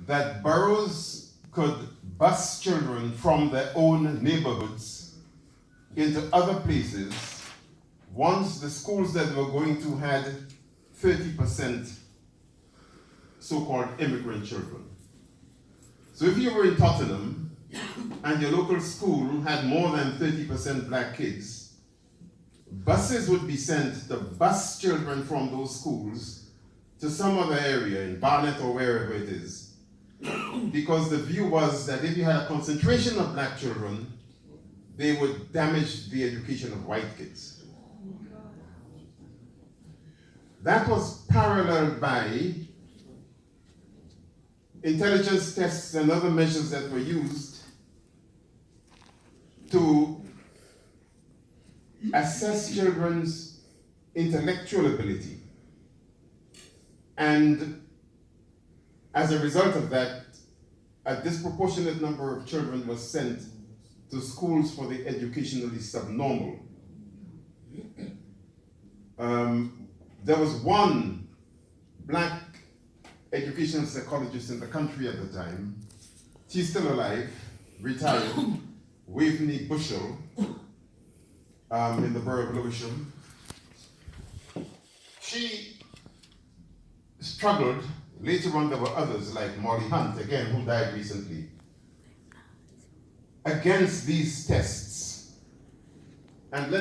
that boroughs could bus children from their own neighborhoods into other places once the schools that they were going to had 30% so-called immigrant children. So if you were in Tottenham and your local school had more than 30% black kids, buses would be sent to bus children from those schools to some other area in Barnet or wherever it is. Because the view was that if you had a concentration of black children, they would damage the education of white kids. That was paralleled by intelligence tests and other measures that were used to assess children's intellectual ability. And as a result of that, a disproportionate number of children was sent to schools for the educationally subnormal. There was one black educational psychologist in the country at the time. She's still alive, retired, Waveney Bushell, in the borough of Lewisham. She struggled. Later on, there were others like Molly Hunt, again, who died recently, against these tests. And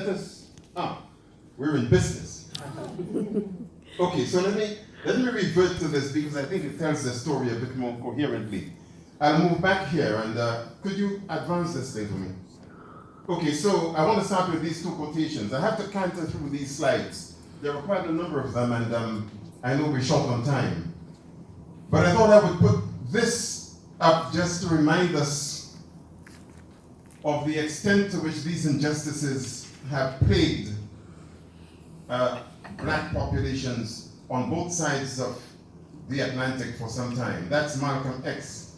we're in business. Okay, so let me revert to this because I think it tells the story a bit more coherently. I'll move back here and could you advance this thing for me? Okay, so I want to start with these two quotations. I have to canter through these slides. There are quite a number of them and I know we're short on time. But I thought I would put this up just to remind us of the extent to which these injustices have plagued black populations on both sides of the Atlantic for some time. That's Malcolm X.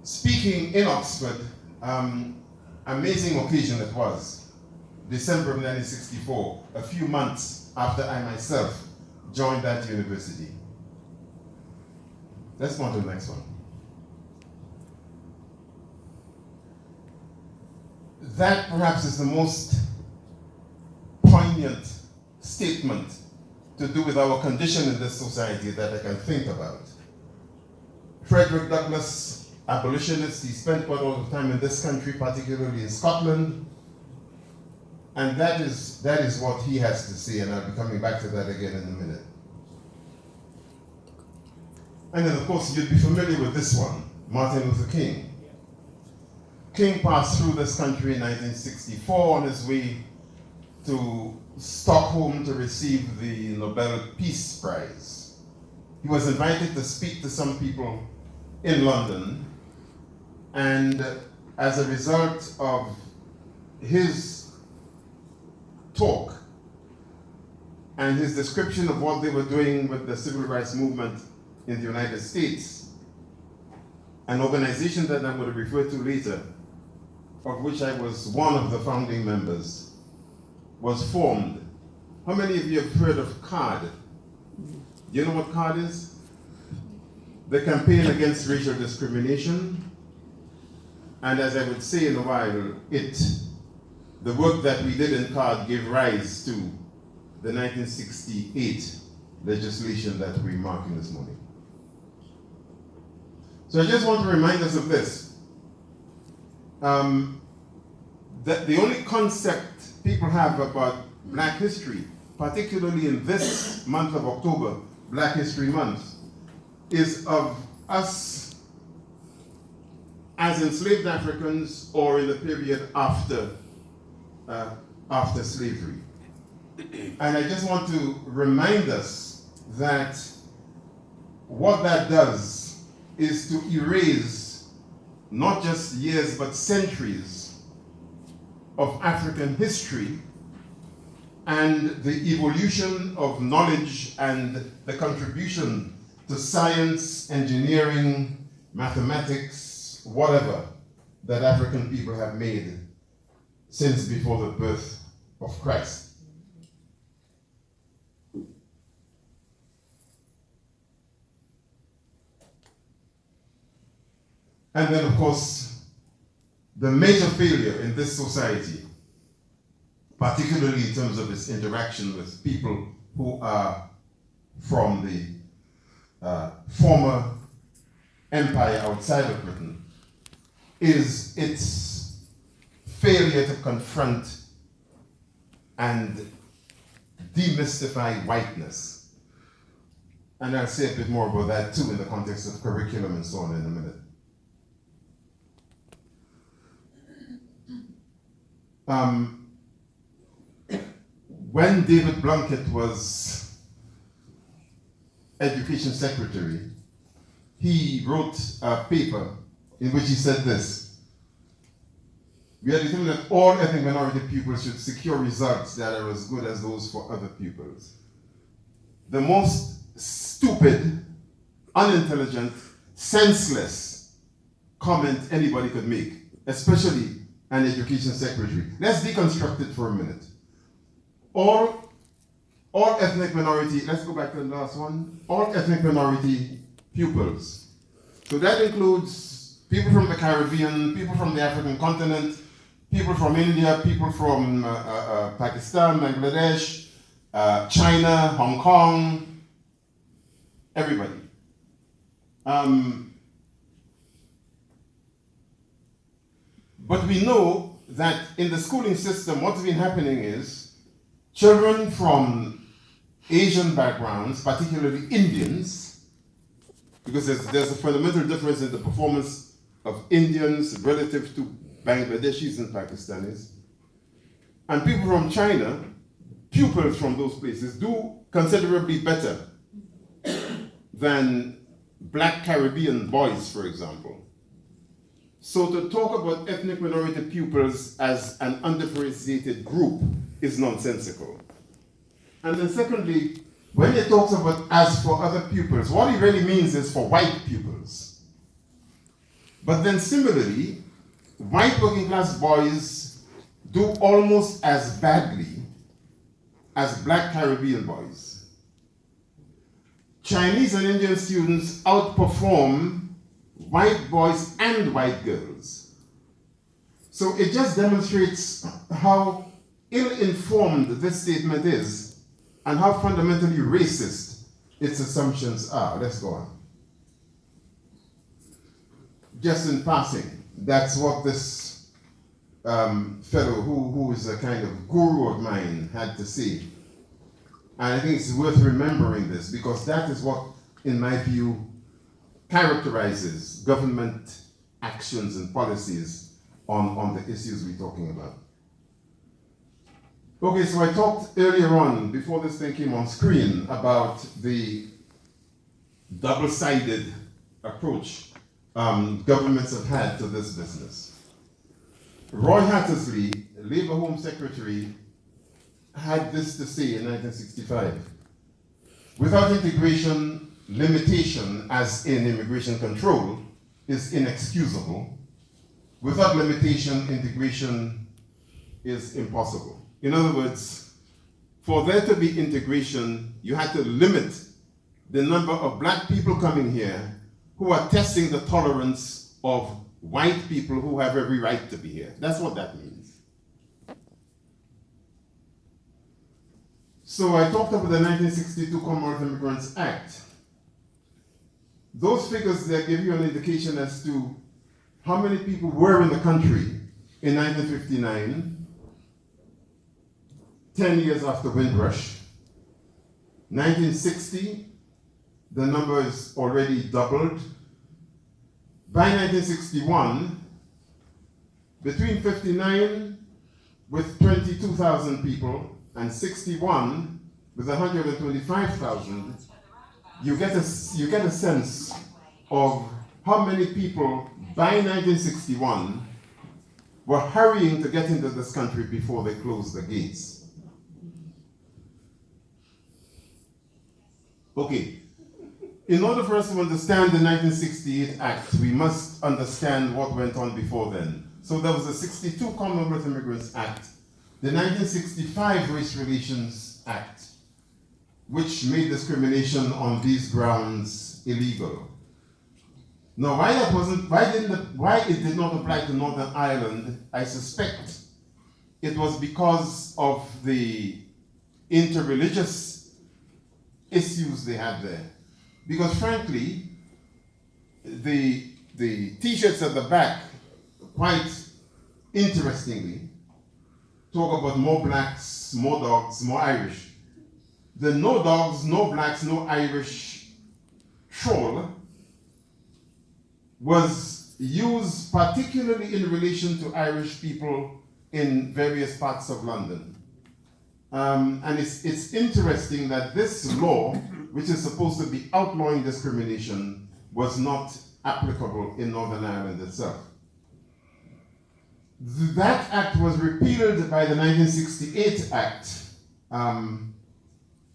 Speaking in Oxford, amazing occasion it was, December of 1964, a few months after I myself joined that university. Let's go on to the next one. That perhaps is the most poignant statement to do with our condition in this society that I can think about. Frederick Douglass, abolitionist, he spent quite a lot of time in this country, particularly in Scotland, and that is what he has to say, and I'll be coming back to that again in a minute. And then, of course, you'd be familiar with this one, Martin Luther King. King passed through this country in 1964 on his way to Stockholm to receive the Nobel Peace Prize. He was invited to speak to some people in London, and as a result of his talk and his description of what they were doing with the civil rights movement in the United States, an organization that I'm going to refer to later, of which I was one of the founding members, was formed. How many of you have heard of CARD? Do you know what CARD is? The Campaign Against Racial Discrimination. And as I would say in a while, the work that we did in CARD gave rise to the 1968 legislation that we're marking this morning. So I just want to remind us of this. That the only concept people have about Black history, particularly in this month of October, Black History Month, is of us as enslaved Africans or in the period after slavery. And I just want to remind us that what that does is to erase not just years but centuries of African history and the evolution of knowledge and the contribution to science, engineering, mathematics, whatever, that African people have made since before the birth of Christ. And then, of course, the major failure in this society, particularly in terms of its interaction with people who are from the former empire outside of Britain, is its failure to confront and demystify whiteness. And I'll say a bit more about that too in the context of curriculum and so on in a minute. When David Blunkett was Education Secretary, he wrote a paper in which he said this: "We are determined that all ethnic minority pupils should secure results that are as good as those for other pupils." The most stupid, unintelligent, senseless comment anybody could make, especially an education secretary. Let's deconstruct it for a minute. All ethnic minority, let's go back to the last one. All ethnic minority pupils. So that includes people from the Caribbean, people from the African continent, people from India, people from Pakistan, Bangladesh, China, Hong Kong, everybody. But we know that in the schooling system, what's been happening is children from Asian backgrounds, particularly Indians, because there's a fundamental difference in the performance of Indians relative to Bangladeshis and Pakistanis, and people from China, pupils from those places, do considerably better than black Caribbean boys, for example. So to talk about ethnic minority pupils as an undifferentiated group is nonsensical. And then secondly, when he talks about as for other pupils, what he really means is for white pupils. But then similarly, white working class boys do almost as badly as black Caribbean boys. Chinese and Indian students outperform white boys and white girls. So it just demonstrates how ill-informed this statement is and how fundamentally racist its assumptions are. Let's go on. Just in passing, that's what this fellow who is a kind of guru of mine had to say. And I think it's worth remembering this because that is what, in my view, characterizes government actions and policies on the issues we're talking about. Okay, so I talked earlier on, before this thing came on screen, about the double-sided approach governments have had to this business. Roy Hattersley, Labour Home Secretary, had this to say in 1965. Without integration, limitation, as in immigration control, is inexcusable. Without limitation, integration is impossible. In other words, for there to be integration, you had to limit the number of black people coming here who are testing the tolerance of white people who have every right to be here. That's what that means. So I talked about the 1962 Commonwealth Immigrants Act. Those figures there give you an indication as to how many people were in the country in 1959, 10 years after Windrush. 1960, the number is already doubled. By 1961, between 59 with 22,000 people and 61 with 125,000, you get a sense of how many people by 1961 were hurrying to get into this country before they closed the gates. Okay, in order for us to understand the 1968 Act, we must understand what went on before then. So there was the 62 Commonwealth Immigrants Act, the 1965 Race Relations Act, which made discrimination on these grounds illegal. Now, why it did not apply to Northern Ireland, I suspect it was because of the interreligious issues they had there. Because frankly, the t-shirts at the back, quite interestingly, talk about more blacks, more dogs, more Irish. The no dogs, no blacks, no Irish shawl was used particularly in relation to Irish people in various parts of London. And it's interesting that this law, which is supposed to be outlawing discrimination, was not applicable in Northern Ireland itself. That act was repealed by the 1968 Act,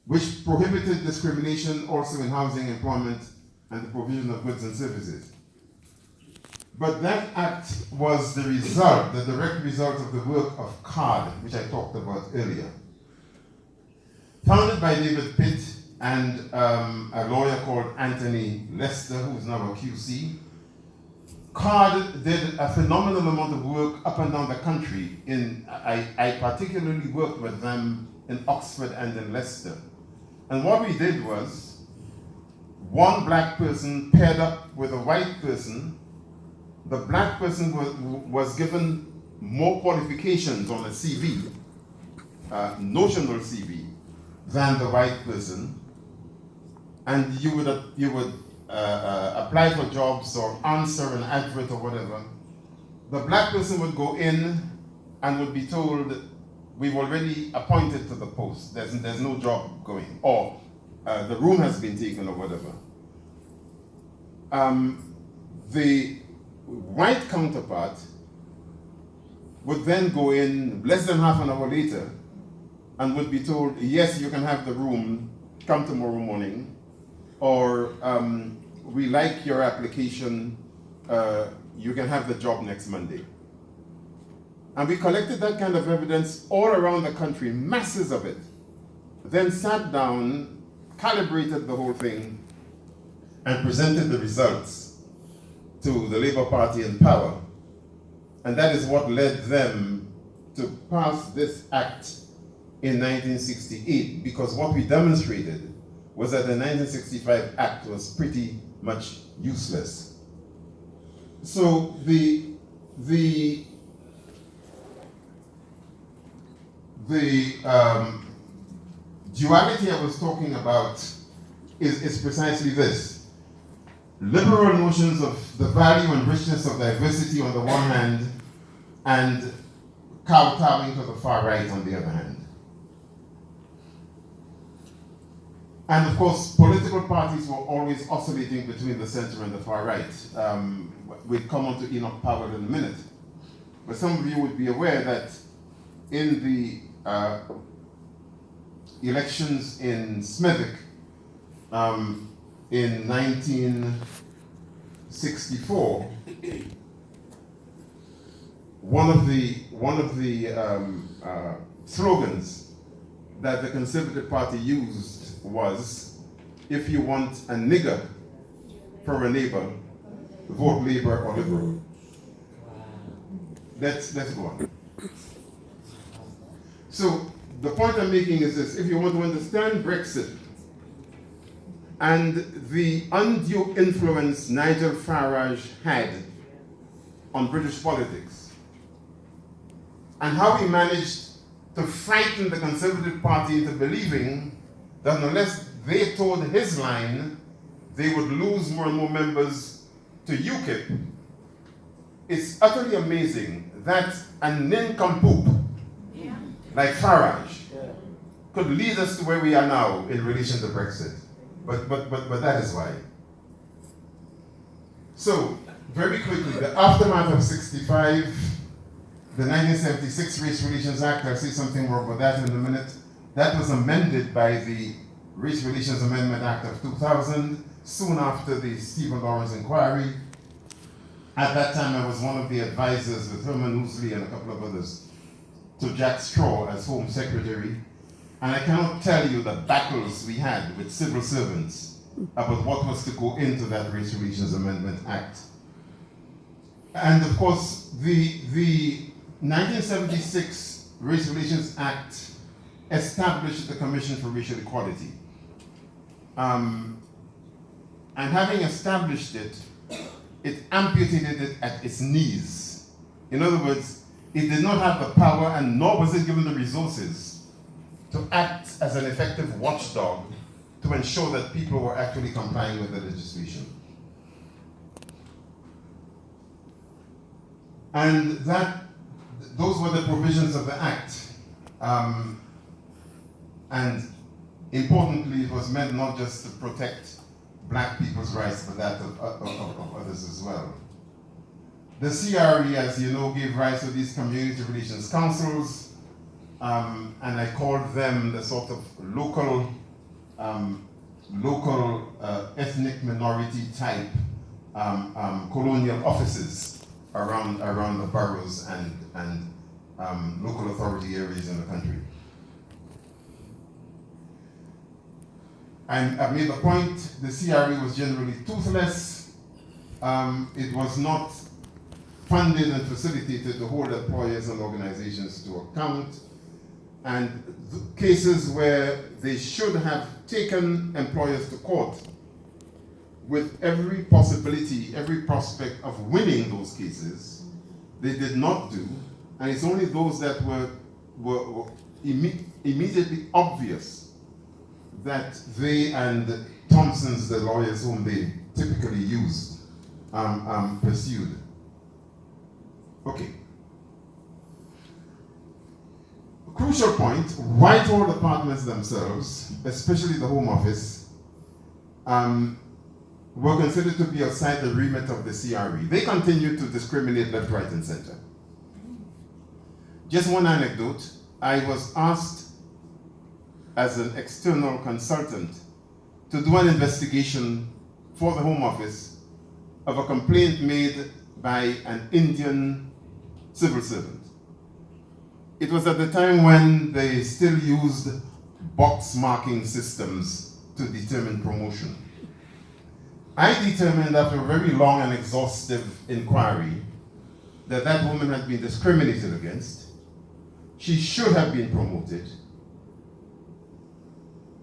which prohibited discrimination also in housing, employment, and the provision of goods and services. But that act was the result, the direct result of the work of CARD, which I talked about earlier. Founded by David Pitt and a lawyer called Anthony Lester, who is now a QC, CARD did a phenomenal amount of work up and down the country. I particularly worked with them in Oxford and in Leicester. And what we did was, one black person paired up with a white person. The black person was given more qualifications on a CV, notional CV, than the white person. And you would apply for jobs or answer an advert or whatever. The black person would go in and would be told, we've already appointed to the post, there's no job going, or the room has been taken or whatever. The white counterpart would then go in less than half an hour later and would be told, yes, you can have the room, come tomorrow morning, or we like your application, you can have the job next Monday. And we collected that kind of evidence all around the country, masses of it. Then sat down, calibrated the whole thing, and presented the results to the Labour Party in power. And that is what led them to pass this act in 1968, because what we demonstrated was that the 1965 Act was pretty much useless. So the duality I was talking about is precisely this. Liberal notions of the value and richness of diversity on the one hand, and kowtowing to the far right on the other hand. And of course, political parties were always oscillating between the center and the far right. We'll come on to Enoch Powell in a minute. But some of you would be aware that in the elections in Smethwick, in 1964, one of the slogans that the Conservative Party used was, if you want a nigger for a neighbor, vote Labour or Liberal. Let's go on. So the point I'm making is this: if you want to understand Brexit and the undue influence Nigel Farage had on British politics, and how he managed to frighten the Conservative Party into believing that unless they toed his line, they would lose more and more members to UKIP, it's utterly amazing that a nincompoop like Farage could lead us to where we are now in relation to Brexit. But that is why. So, very quickly, the aftermath of 65, the 1976 Race Relations Act, I'll say something more about that in a minute. That was amended by the Race Relations Amendment Act of 2000, soon after the Stephen Lawrence inquiry. At that time, I was one of the advisors with Herman Ousley and a couple of others to Jack Straw as Home Secretary. And I cannot tell you the battles we had with civil servants about what was to go into that Race Relations Amendment Act. And of course, the 1976 Race Relations Act established the Commission for Racial Equality. And having established it, it amputated it at its knees. In other words, it did not have the power, and nor was it given the resources to act as an effective watchdog to ensure that people were actually complying with the legislation. And those were the provisions of the Act. And importantly, it was meant not just to protect black people's rights, but that of others as well. The CRE, as you know, gave rise to these community relations councils, and I called them the sort of local ethnic minority type colonial offices around the boroughs and local authority areas in the country. And I've made the point, the CRE was generally toothless. It was not funded and facilitated to hold employers and organizations to account. And cases where they should have taken employers to court with every possibility, every prospect of winning those cases, they did not do. And it's only those that were immediately obvious that they and Thompson's, the lawyers whom they typically used, pursued. Okay. A crucial point, Whitehall departments themselves, especially the Home Office, were considered to be outside the remit of the CRE. They continued to discriminate left, right, and center. Just one anecdote, I was asked as an external consultant to do an investigation for the Home Office of a complaint made by an Indian civil servant. It was at the time when they still used box marking systems to determine promotion. I determined after a very long and exhaustive inquiry that that woman had been discriminated against. She should have been promoted.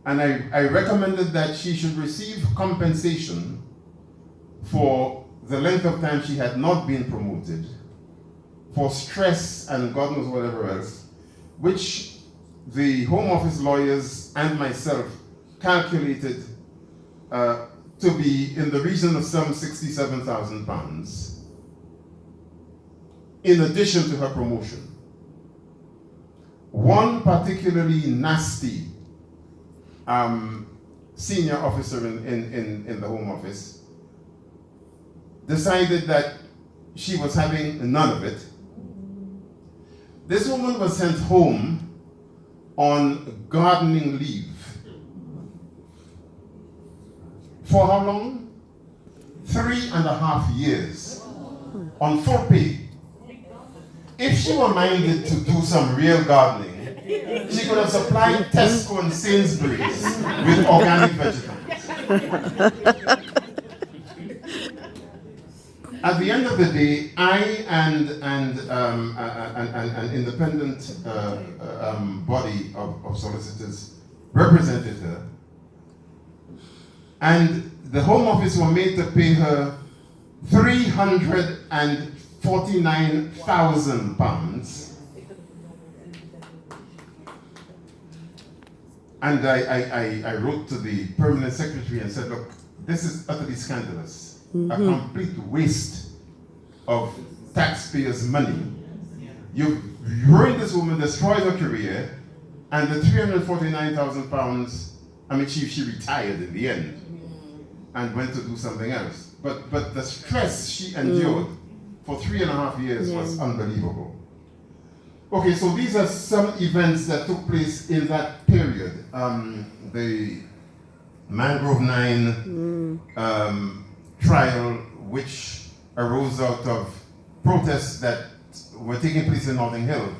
And I recommended that she should receive compensation for the length of time she had not been promoted, for stress and God knows whatever else, which the Home Office lawyers and myself calculated to be in the region of some £67,000, in addition to her promotion. One particularly nasty senior officer in the Home Office decided that she was having none of it. This woman was sent home on gardening leave. For how long? 3.5 years on full pay. If she were minded to do some real gardening, she could have supplied Tesco and Sainsbury's with organic vegetables. At the end of the day, I and an independent body of solicitors represented her, and the Home Office were made to pay her £349,000. And I wrote to the permanent secretary and said, look, this is utterly scandalous. A complete waste of taxpayers' money. You've ruined this woman, destroyed her career, and the £349,000, I mean, she retired in the end and went to do something else. But the stress she endured for 3.5 years was unbelievable. Okay, so these are some events that took place in that period. The Mangrove 9 trial, which arose out of protests that were taking place in Notting Hill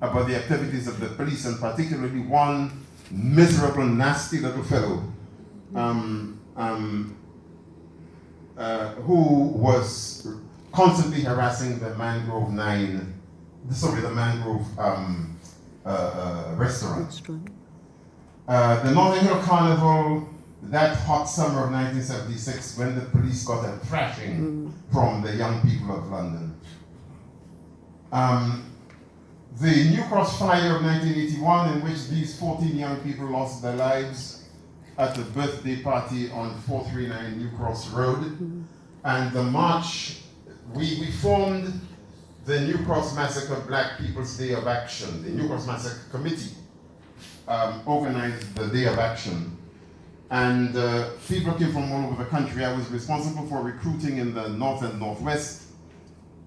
about the activities of the police, and particularly one miserable, nasty little fellow who was constantly harassing the Mangrove restaurant. The Notting Hill Carnival, that hot summer of 1976, when the police got a thrashing from the young people of London. The New Cross fire of 1981, in which these 14 young people lost their lives at a birthday party on 439 New Cross Road. And the march, we formed the New Cross Massacre Black People's Day of Action. The New Cross Massacre Committee organized the Day of Action. And people came from all over the country. I was responsible for recruiting in the North and Northwest.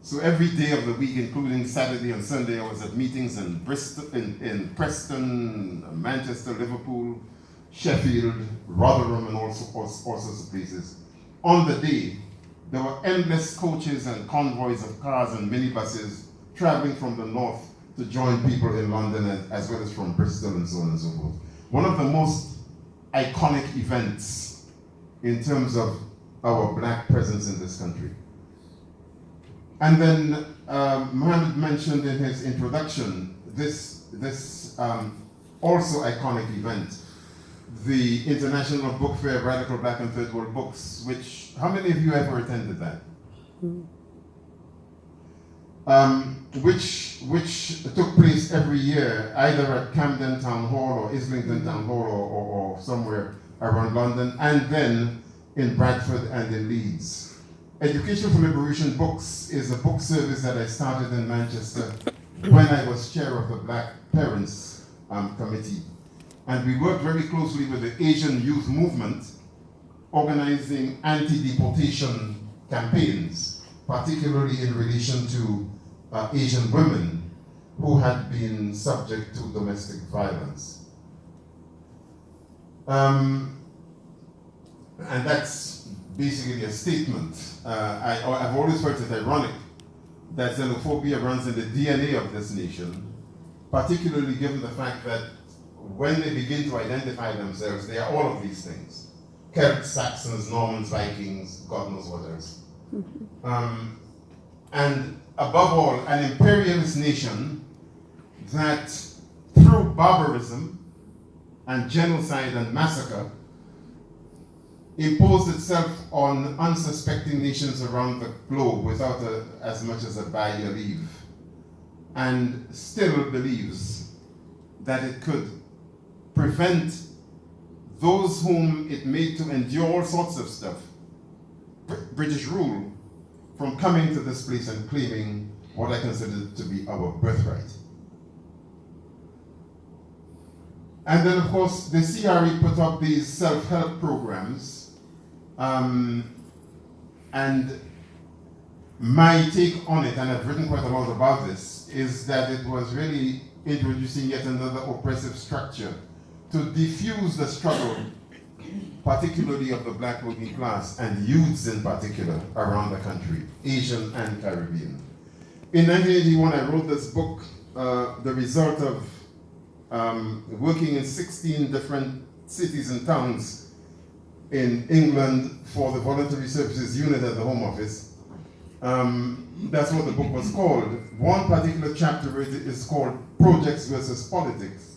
So every day of the week, including Saturday and Sunday, I was at meetings in Bristol, in Preston, Manchester, Liverpool, Sheffield, Rotherham, and all sorts of places. On the day, there were endless coaches and convoys of cars and minibuses traveling from the north to join people in London, as well as from Bristol and so on and so forth. One of the most iconic events in terms of our black presence in this country. And then Mohammed mentioned in his introduction this also iconic event, the International Book Fair, Radical Black and Third World Books, which, how many of you ever attended that? Which took place every year, either at Camden Town Hall or Islington Town Hall or somewhere around London, and then in Bradford and in Leeds. Education for Liberation Books is a book service that I started in Manchester when I was chair of the Black Parents Committee. And we worked very closely with the Asian youth movement, organizing anti-deportation campaigns, particularly in relation to Asian women who had been subject to domestic violence. And that's basically a statement. I've always felt it ironic that xenophobia runs in the DNA of this nation, particularly given the fact that when they begin to identify themselves, they are all of these things. Celts, Saxons, Normans, Vikings, God knows what else. And above all, an imperialist nation that through barbarism and genocide and massacre imposed itself on unsuspecting nations around the globe without as much as a by your leave, and still believes that it could prevent those whom it made to endure all sorts of stuff, British rule, from coming to this place and claiming what I consider to be our birthright. And then, of course, the CRE put up these self-help programs. And my take on it, and I've written quite a lot about this, is that it was really introducing yet another oppressive structure to diffuse the struggle, particularly of the black working class and youths in particular around the country, Asian and Caribbean. In 1981, I wrote this book, the result of working in 16 different cities and towns in England for the Voluntary Services Unit at the Home Office. That's what the book was called. One particular chapter is called Projects versus Politics.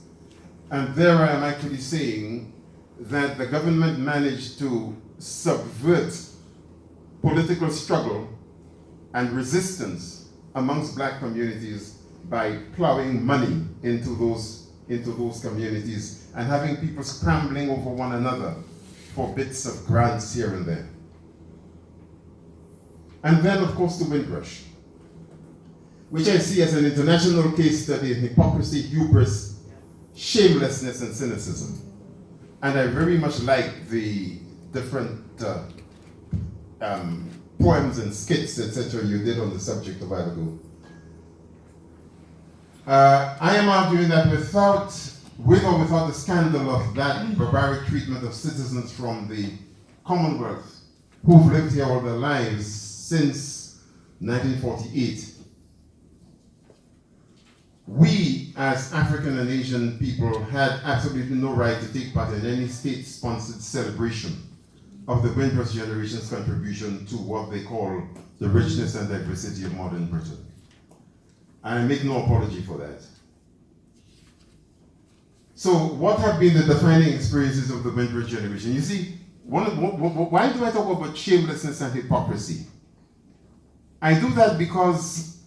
And there I am actually saying that the government managed to subvert political struggle and resistance amongst black communities by plowing money into those communities and having people scrambling over one another for bits of grants here and there. And then, of course, the Windrush, which I see as an international case study in hypocrisy, hubris, shamelessness, and cynicism. And I very much like the different poems and skits, etc. you did on the subject a while ago. I am arguing that with or without the scandal of that barbaric treatment of citizens from the Commonwealth who've lived here all their lives since 1948, we as African and Asian people had absolutely no right to take part in any state-sponsored celebration of the Windrush generation's contribution to what they call the richness and diversity of modern Britain. And I make no apology for that. So what have been the defining experiences of the Windrush generation? You see, why do I talk about shamelessness and hypocrisy? I do that because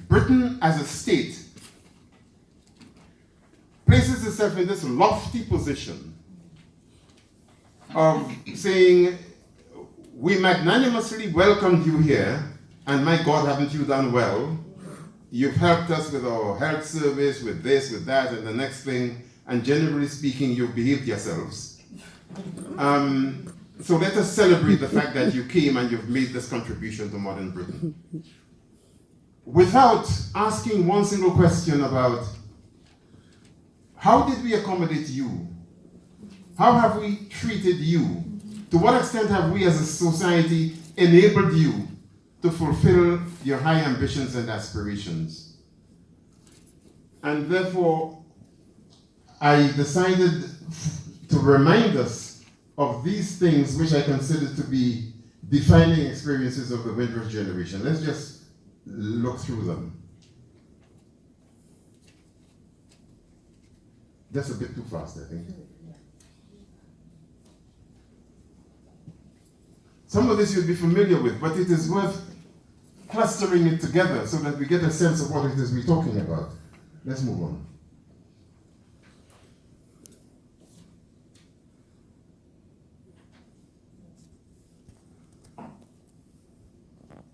Britain as a state places itself in this lofty position of saying, we magnanimously welcomed you here, and my God, haven't you done well? You've helped us with our health service, with this, with that, and the next thing, and generally speaking, you've behaved yourselves. So let us celebrate the fact that you came and you've made this contribution to modern Britain. Without asking one single question about, how did we accommodate you? How have we treated you? To what extent have we as a society enabled you to fulfill your high ambitions and aspirations? And therefore, I decided to remind us of these things which I consider to be defining experiences of the Windrush generation. Let's just look through them. That's a bit too fast, I think. Some of this you'll be familiar with, but it is worth clustering it together so that we get a sense of what it is we're talking about. Let's move on.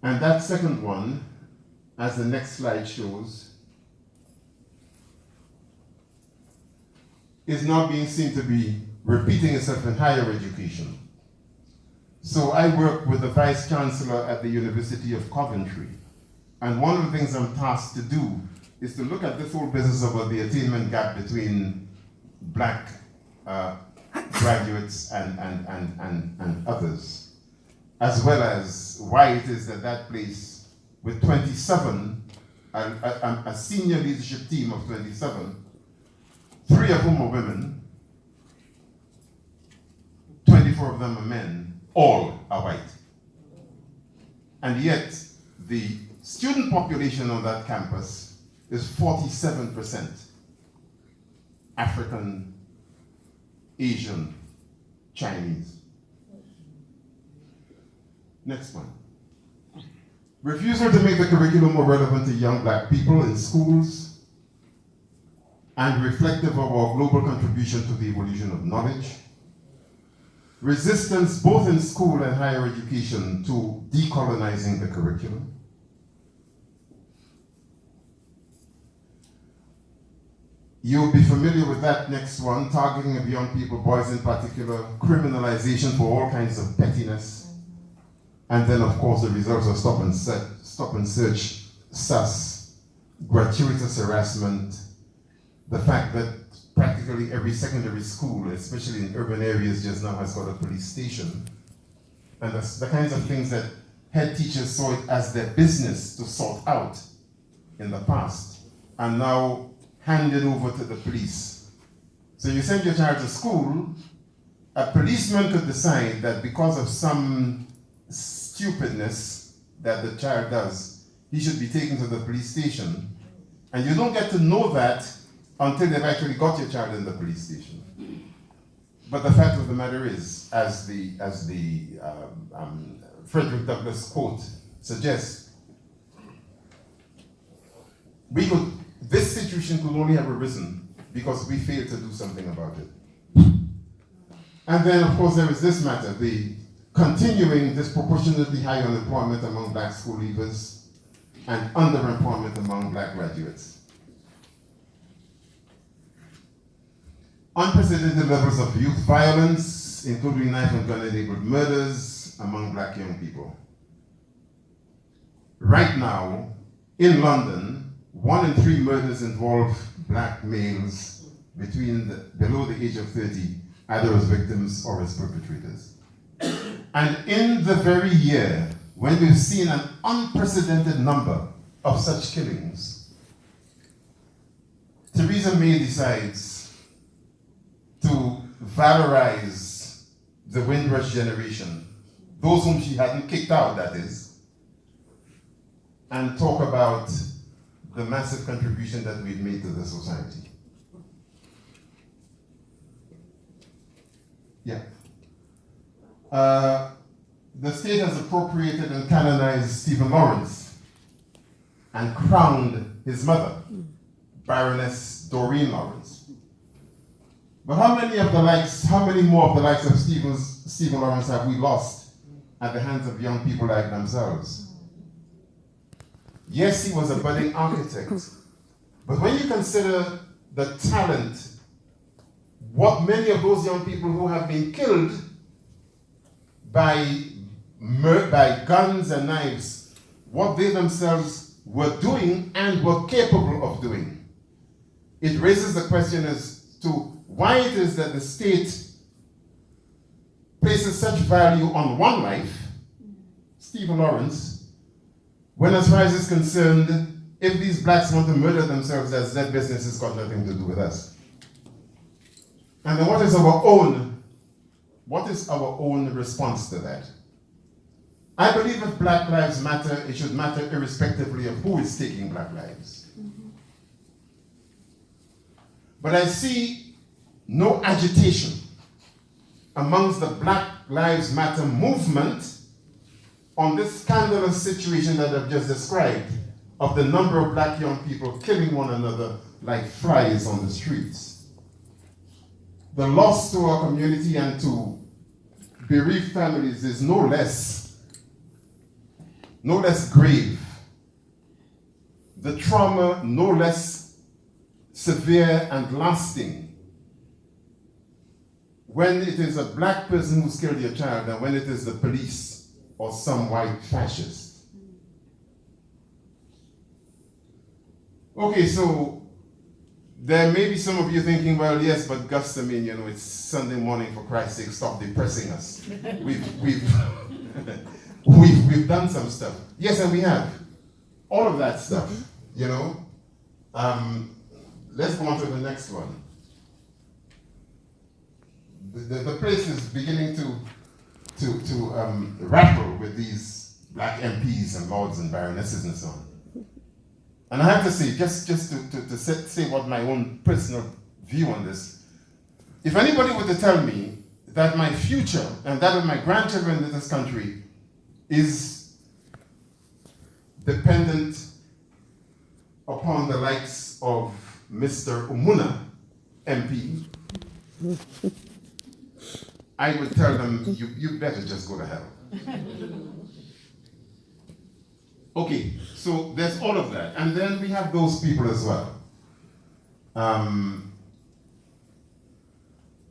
And that second one, as the next slide shows, is now being seen to be repeating itself in higher education. So I work with the Vice Chancellor at the University of Coventry. And one of the things I'm tasked to do is to look at this whole business of the attainment gap between black graduates and others, as well as why it is that that place, with 27, a senior leadership team of 27, 3 of whom are women, 24 of them are men, all are white. And yet, the student population on that campus is 47% African, Asian, Chinese. Next one. Refusal to make the curriculum more relevant to young black people in schools and reflective of our global contribution to the evolution of knowledge. Resistance both in school and higher education to decolonizing the curriculum. You'll be familiar with that next one, targeting of young people, boys in particular, criminalization for all kinds of pettiness. And then, of course, the results of stop and search, SAS, gratuitous harassment, the fact that practically every secondary school, especially in urban areas, just now has got a police station. And that's the kinds of things that head teachers saw it as their business to sort out in the past, and now handed over to the police. So you send your child to school, a policeman could decide that because of some stupidness that the child does, he should be taken to the police station. And you don't get to know that until they've actually got your child in the police station. But the fact of the matter is, as the Frederick Douglass quote suggests, this situation could only have arisen because we failed to do something about it. And then, of course, there is this matter, the continuing disproportionately high unemployment among black school leavers and underemployment among black graduates. Unprecedented levels of youth violence, including knife and gun-enabled murders among black young people. Right now, in London, 1 in 3 murders involve black males below the age of 30, either as victims or as perpetrators. And in the very year when we've seen an unprecedented number of such killings, Theresa May decides to valorize the Windrush generation, those whom she hadn't kicked out, that is, and talk about the massive contribution that we've made to the society. Yeah. The state has appropriated and canonized Stephen Lawrence and crowned his mother, Baroness Doreen Lawrence. But how many more of the likes of Stephen Lawrence have we lost at the hands of young people like themselves? Yes, he was a budding architect, but when you consider the talent, what many of those young people who have been killed by guns and knives, what they themselves were doing and were capable of doing, it raises the question as to why it is that the state places such value on one life, Stephen Lawrence, when as far as it's concerned, if these blacks want to murder themselves, that's their business, has got nothing to do with us. And then what is our own response to that? I believe if black lives matter, it should matter irrespectively of who is taking black lives. Mm-hmm. But I see no agitation amongst the Black Lives Matter movement on this scandalous situation that I've just described of the number of black young people killing one another like flies on the streets. The loss to our community and to bereaved families is no less grave. The trauma no less severe and lasting when it is a black person who's killed your child than when it is the police or some white fascist. Okay, so there may be some of you thinking, well, yes, but Gus, I mean, it's Sunday morning, for Christ's sake, stop depressing us. We've done some stuff. Yes, and we have. All of that stuff, Let's go on to the next one. The place is beginning to rattle with these black MPs and lords and baronesses and so on. And I have to say, just to say what my own personal view on this, if anybody were to tell me that my future and that of my grandchildren in this country is dependent upon the likes of Mr. Umuna, MP, I would tell them, you better just go to hell. Okay, so there's all of that. And then we have those people as well.